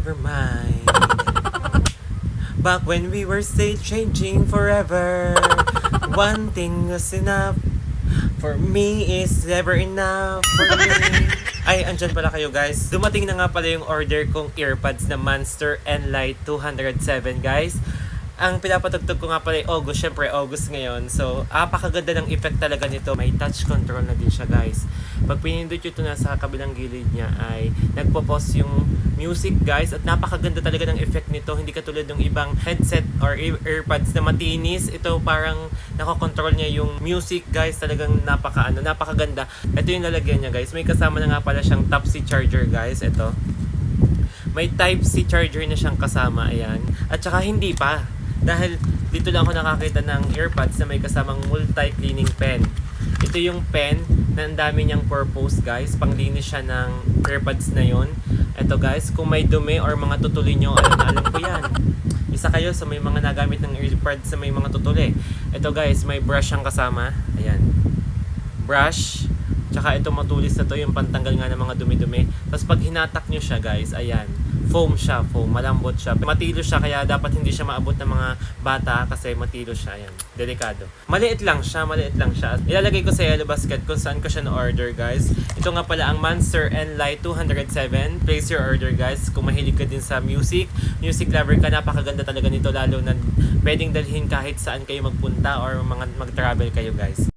never mind. Back when we were still changing forever, one thing was enough. For me is never enough for me. Ay, andyan pala kayo guys. Dumating na nga pala yung order kong earbuds na Monster Enlight 207 guys. Ang pinapatugtog ko nga pala ay August. Syempre, August ngayon. So, apakaganda ng effect talaga nito. May touch control na din siya guys. Pag pinindot nyo ito na sa kabilang gilid niya ay nagpo-pause yung music guys. At napakaganda talaga ng effect nito. Hindi katulad ng ibang headset or earbuds na matinis. Ito parang nakokontrol niya yung music guys. Talagang napakaganda. Ito yung lalagyan niya guys. May kasama na nga pala siyang Type-C charger guys. Ito. May Type-C charger na siyang kasama. Ayan. At saka hindi pa. Dahil dito lang ako nakakita ng earbuds na may kasamang multi-cleaning pen. Ito yung pen na ang dami niyang purpose guys. Panglinis siya ng earbuds na yon. Ito guys, kung may dumi or mga tutuli nyo, alam ko yan. Isa kayo sa may mga nagamit ng earbuds sa may mga tutuli. Ito guys, may brush siyang kasama. Ayan. Brush. Tsaka ito matulis na to, yung pantanggal nga ng mga dumi-dumi. Tapos pag hinatak nyo siya guys, ayan. Foam siya, malambot siya. Matilo siya kaya dapat hindi siya maabot ng mga bata kasi matilo siya. Ayan, delikado. Maliit lang siya. Ilalagay ko sa yellow basket kung saan ko siya na-order guys. Ito nga pala ang Monster Enlight 207. Place your order guys. Kung mahilig ka din sa music lover ka, napakaganda talaga nito lalo na pwedeng dalhin kahit saan kayo magpunta or mag-travel kayo guys.